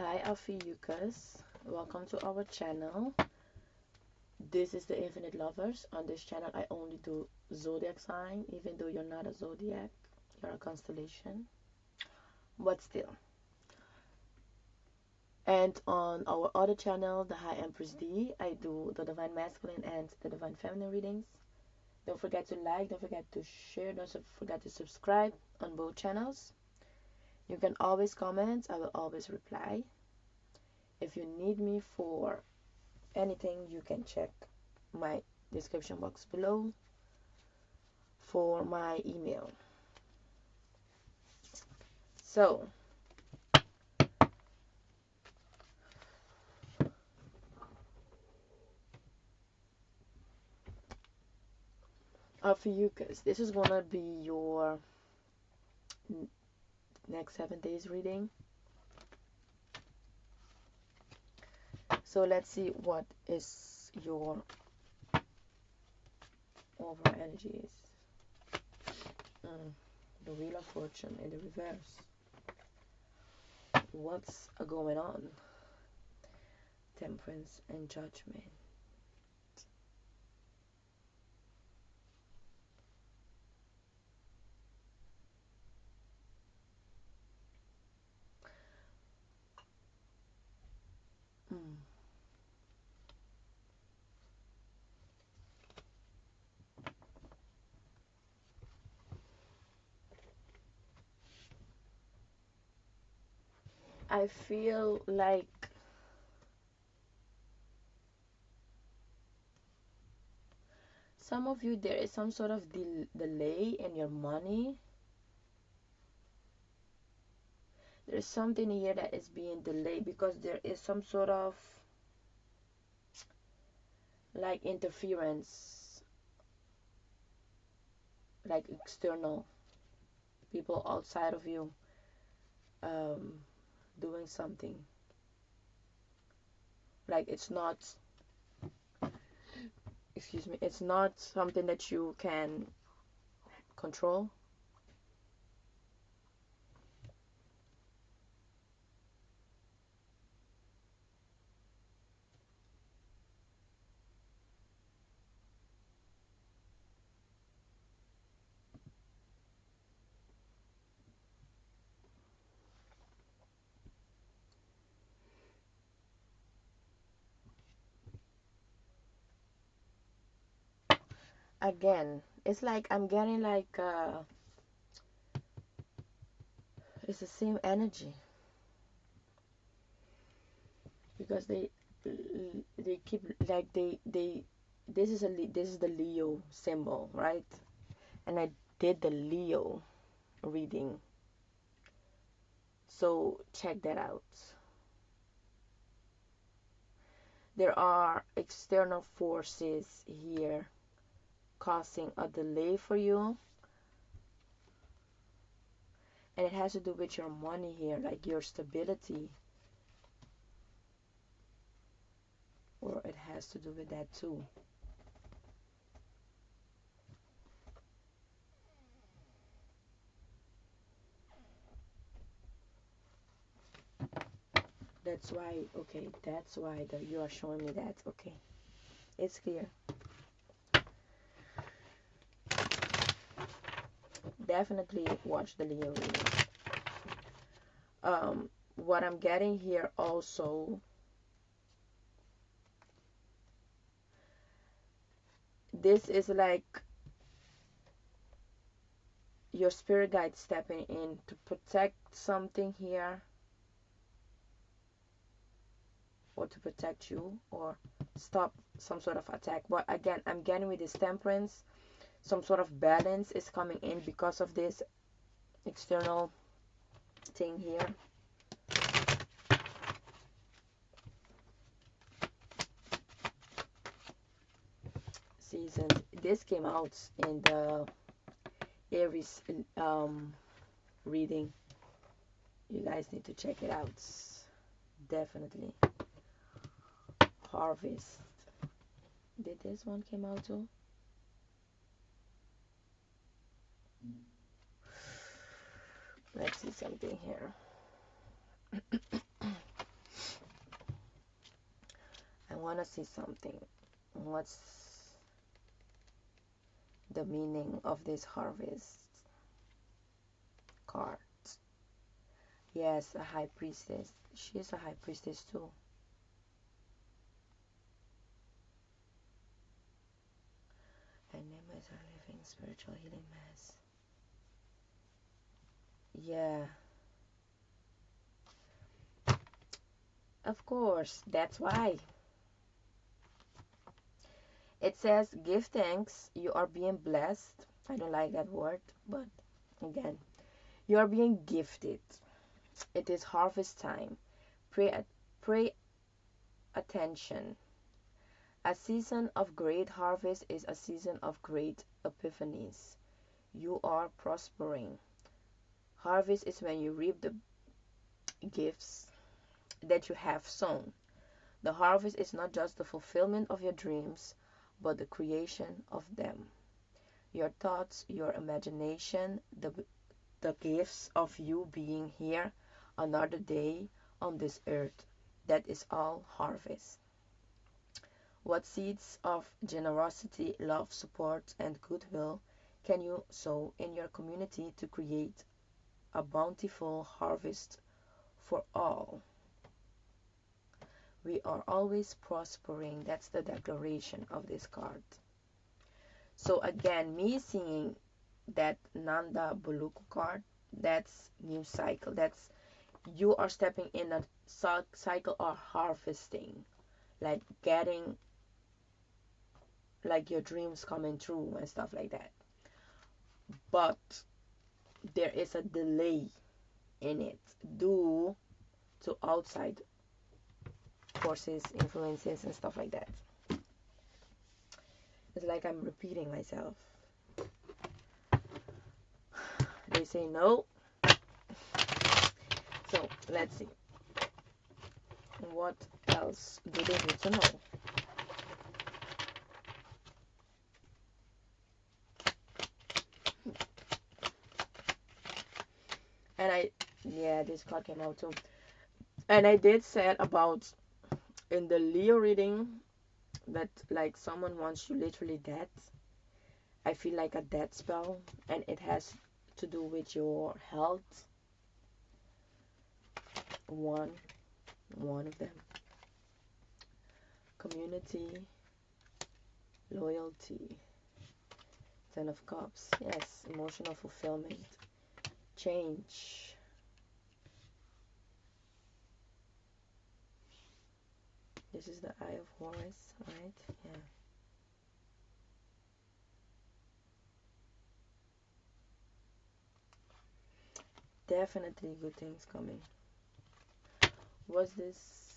Hi OPCHIUCHUS, welcome to our channel. This is the Infinite Lovers. On this channel I only do zodiac sign, even though you're not a zodiac, you're a constellation, but still. And on our other channel, the High Empress D, I do the Divine Masculine and the Divine Feminine readings. Don't forget to like, don't forget to share, don't forget to subscribe on both channels. You can always comment, I will always reply. If you need me for anything, you can check my description box below for my email. So OPCHIUCHUS, this is gonna be your next 7 days reading. So let's see what is your overall energy is. The Wheel of Fortune in the reverse. What's going on? Temperance and Judgment. I feel like some of you, there is some sort of delay in your money. There's something here that is being delayed because there is some sort of like interference, like external people outside of you doing something. Like it's not, excuse me, it's not something that you can control. Again, it's like I'm getting like it's the same energy because they keep like they this is the Leo symbol, right? And I did the Leo reading, so check that out. There are external forces here causing a delay for you, and it has to do with your money here, like your stability, or it has to do with that too. That's why, okay, that's why you are showing me that. Okay, it's clear. Definitely watch the Leo reading. What I'm getting here also, this is like your spirit guide stepping in to protect something here, or to protect you, or stop some sort of attack. But again, I'm getting with this temperance, some sort of balance is coming in because of this external thing here. Season, this came out in the Aries reading. You guys need to check it out. Definitely. Harvest. Did this one came out too? Let's see something here. want to see something. What's the meaning of this harvest card? Yes, a high priestess. She's a high priestess too. Her name is a living spiritual healing mass. Yeah. Of course, that's why. It says, give thanks, you are being blessed. I don't like that word, but again, you are being gifted. It is harvest time. Pray attention. A season of great harvest is a season of great epiphanies. You are prospering. Harvest is when you reap the gifts that you have sown. The harvest is not just the fulfillment of your dreams, but the creation of them. Your thoughts, your imagination, the gifts of you being here another day on this earth. That is all harvest. What seeds of generosity, love, support, and goodwill can you sow in your community to create a bountiful harvest for all? We are always prospering. That's the declaration of this card. So again, me seeing that Nanda Buluku card, that's new cycle. That's you are stepping in a cycle of harvesting, like getting like your dreams coming true and stuff like that. But there is a delay in it due to outside forces, influences, and stuff like that. It's like I'm repeating myself. They say no. So let's see. What else do they need to know? And yeah, this card came out too. And I did say about in the Leo reading that like someone wants you literally dead. I feel like a death spell, and it has to do with your health. One of them. Community, loyalty, Ten of Cups. Yes, emotional fulfillment, change. This is the Eye of Horus, right? Yeah. Definitely good things coming. Was this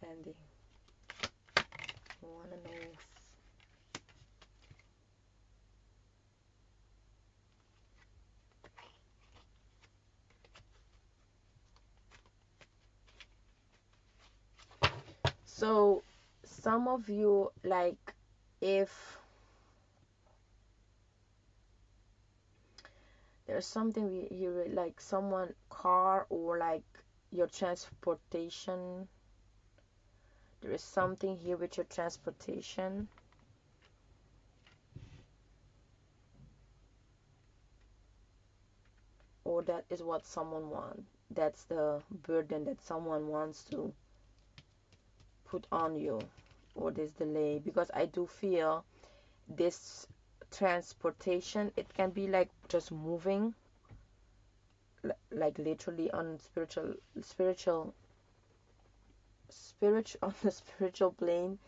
ending? I want to know if so some of you, like, if there's something here, like someone car or like your transportation, there is something here with your transportation. Or that is what someone wants. That's the burden that someone wants to put on you, or this delay. Because I do feel this transportation, it can be like just moving, like literally on on the spiritual plane,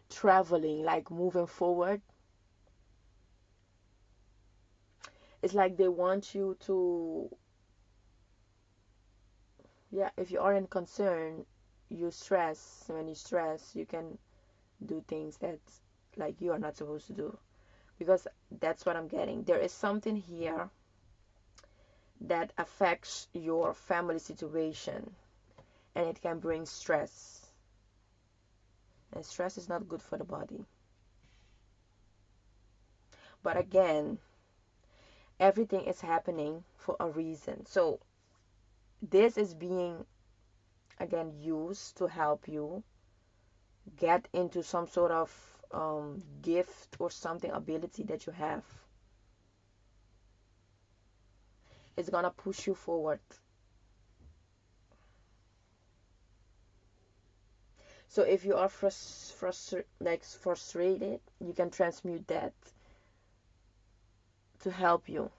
traveling, like moving forward. It's like they want you to, yeah, if you are in concern, you stress. When you stress, you can do things that like you are not supposed to do. because that's what I'm getting. There is something here that affects your family situation, and it can bring stress. And stress is not good for the body. But again, everything is happening for a reason. So this is being, again, used to help you get into some sort of gift or something, ability that you have. It's gonna push you forward. So if you are frustrated, you can transmute that to help you.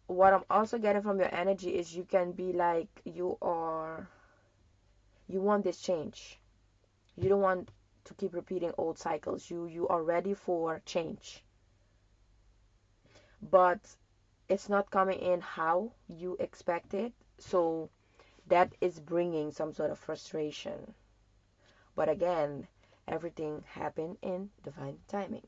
What I'm also getting from your energy is you can be like you want this change. You don't want to keep repeating old cycles. You are ready for change. But it's not coming in how you expected. So that is bringing some sort of frustration. But again, everything happened in divine timing.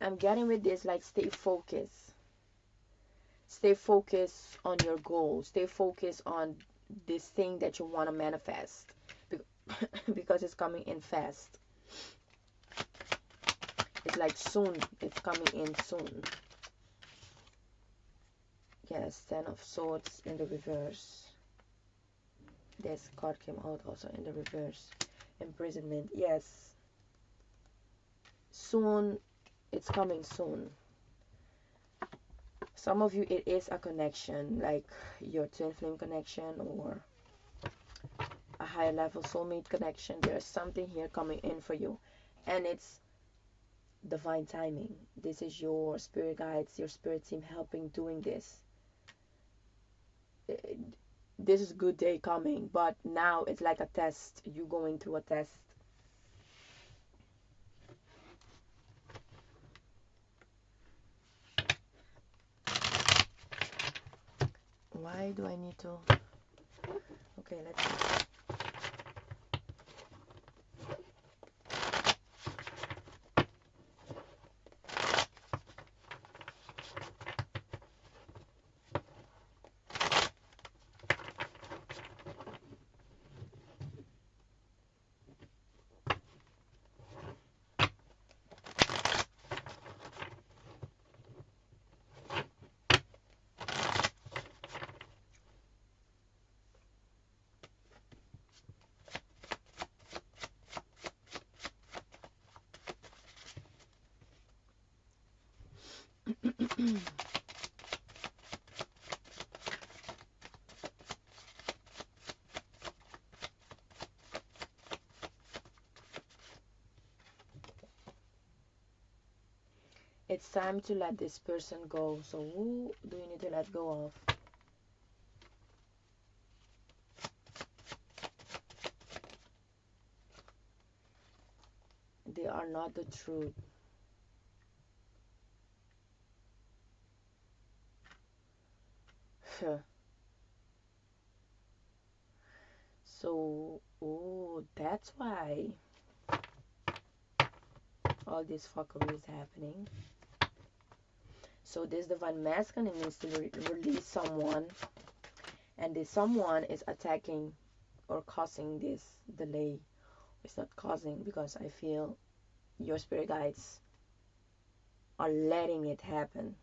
I'm getting with this, like, stay focused. Stay focused on your goal. Stay focused on this thing that you want to manifest. Because it's coming in fast. It's like soon. It's coming in soon. Yes, Ten of Swords in the reverse. This card came out also in the reverse. Imprisonment. Yes. Soon. It's coming soon. Some of you, it is a connection, like your twin flame connection or a higher level soulmate connection. There's something here coming in for you, and it's divine timing. This is your spirit guides, your spirit team helping doing this. This is good day coming, but now it's like a test. You going through a test. Why do I need to? Okay, let's see. It's time to let this person go. So who do you need to let go of? They are not the truth. So, oh, that's why all this fuckery is happening. So this divine masculine needs to release someone, and this someone is attacking or causing this delay. It's not causing, because I feel your spirit guides are letting it happen.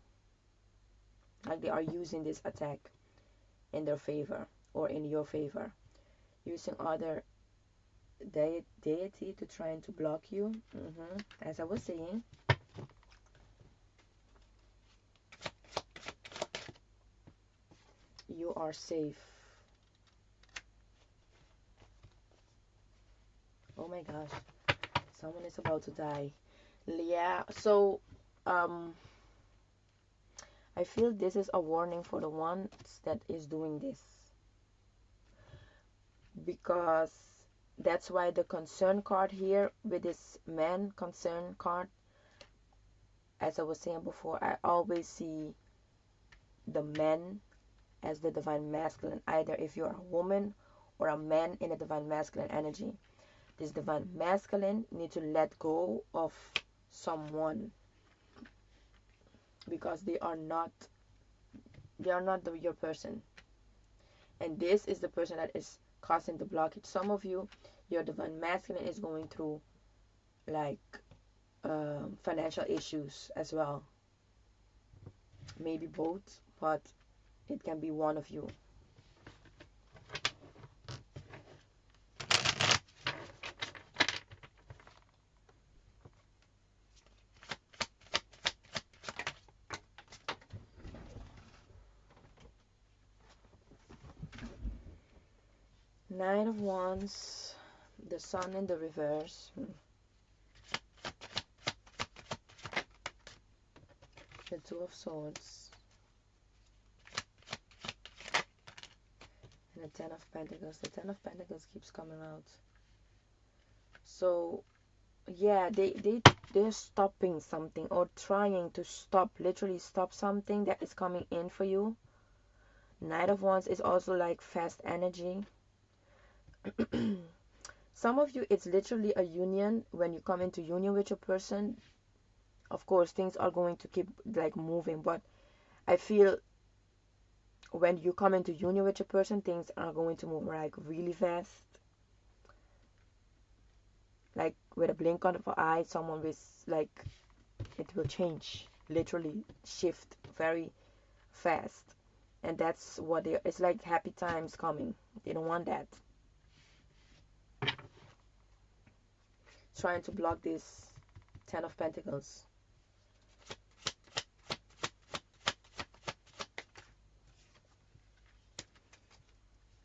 Like they are using this attack in their favor or in your favor. Using other deity to trying to block you. As I was saying. You are safe. Oh my gosh. Someone is about to die. Yeah, so I feel this is a warning for the ones that is doing this. Because That's why the concern card here with this man concern card, as I was saying before, I always see the men as the divine masculine, either if you're a woman or a man in a divine masculine energy. This divine masculine need to let go of someone because they are not your person, and this is the person that is causing the blockage. Some of you, your divine masculine is going through like financial issues as well, maybe both, but it can be one of you. Nine of Wands, the Sun in the reverse, the Two of Swords, and the Ten of Pentacles. The Ten of Pentacles keeps coming out. So yeah, they're stopping something or trying to stop, literally stop something that is coming in for you. Knight of Wands is also like fast energy. Some of you, it's literally a union. When you come into union with your person, of course things are going to keep like moving, but I feel when you come into union with your person, things are going to move like really fast. Like with a blink of an eye, someone with like, it will change, literally shift very fast. And that's what it's like, happy times coming. They don't want that. Trying to block this Ten of Pentacles.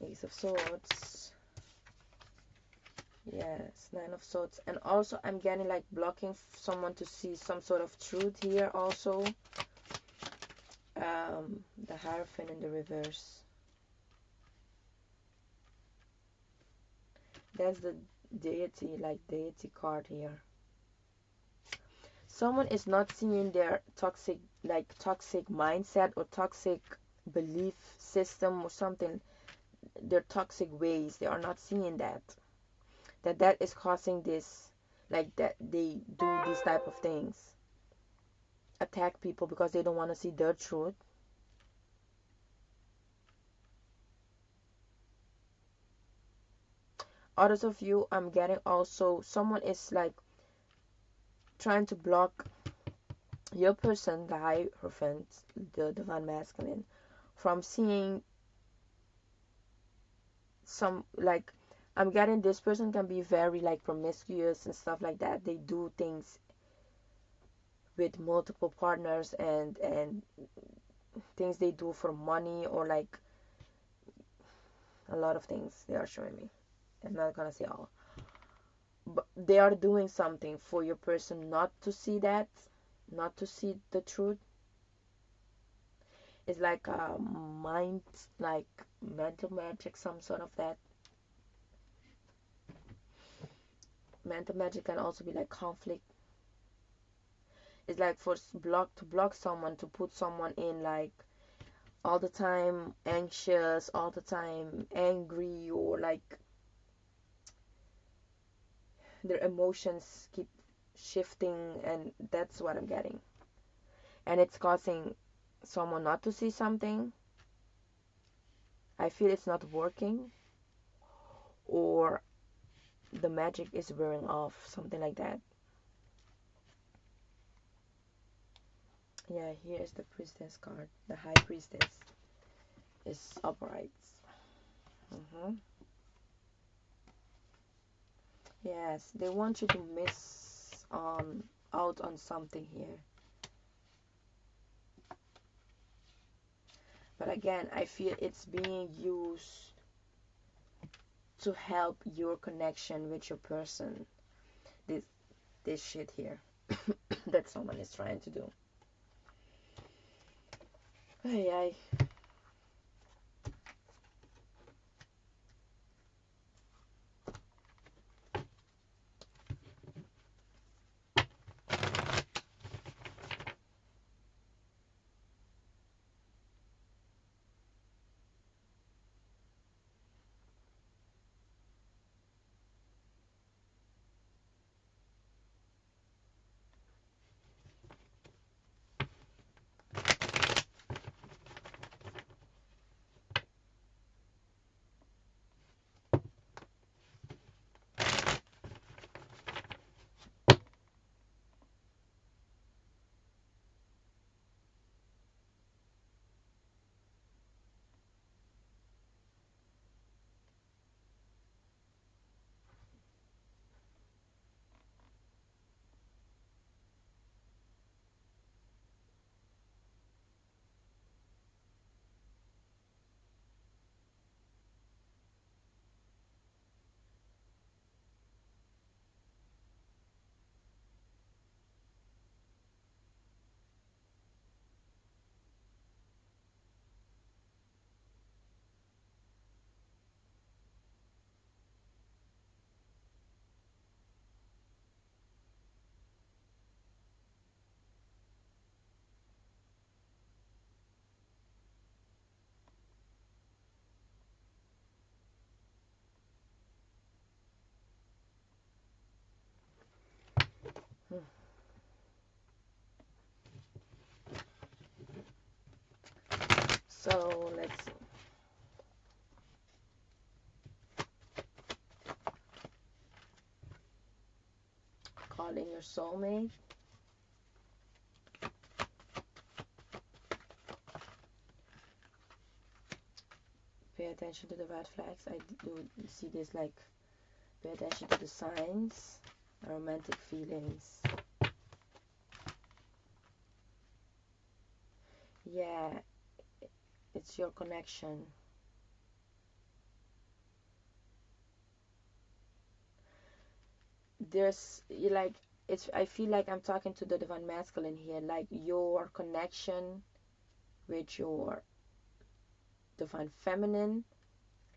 Ace of Swords. Yes, Nine of Swords. And also I'm getting like blocking someone to see some sort of truth here also. The Hierophant in the reverse. That's the deity, like deity card here. Someone is not seeing their toxic mindset or toxic belief system or something, their toxic ways. They are not seeing that is causing this, like that they do these type of things, attack people because they don't want to see their truth. Others of you, I'm getting also someone is like trying to block your person, the Hierophant, the divine masculine, from seeing some, like, I'm getting this person can be very like promiscuous and stuff like that. They do things with multiple partners and things they do for money, or like a lot of things they are showing me. I'm not gonna say all, but they are doing something for your person not to see that, not to see the truth. It's like a mind, like mental magic, some sort of that. Mental magic can also be like conflict. It's like for to block someone, to put someone in like all the time anxious, all the time angry, or like their emotions keep shifting, and that's what I'm getting. And it's causing someone not to see something. I feel it's not working, or the magic is wearing off, something like that. Yeah, here's the Priestess card. The High Priestess is upright. Yes, they want you to miss out on something here. But again, I feel it's being used to help your connection with your person. This shit here that someone is trying to do. Ay. Let's see. Calling your soulmate. Pay attention to the red flags. I do see this like pay attention to the signs, romantic feelings. Yeah, it's your connection. There's like it's I feel like I'm talking to the divine masculine here, like your connection with your divine feminine,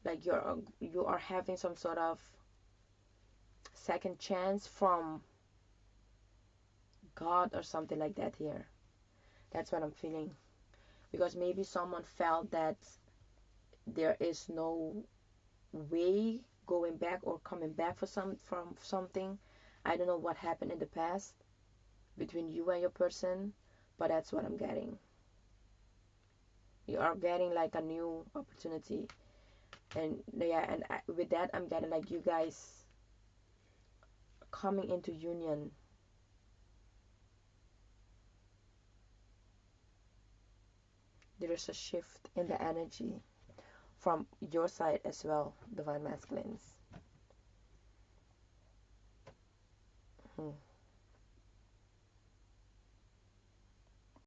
like you are having some sort of second chance from God or something like that here. That's what I'm feeling. Because maybe someone felt that there is no way going back or coming back from something. I don't know what happened in the past between you and your person, but that's what I'm getting. You are getting like a new opportunity, and yeah, and with that I'm getting like you guys coming into union. There is a shift in the energy from your side as well, divine masculines.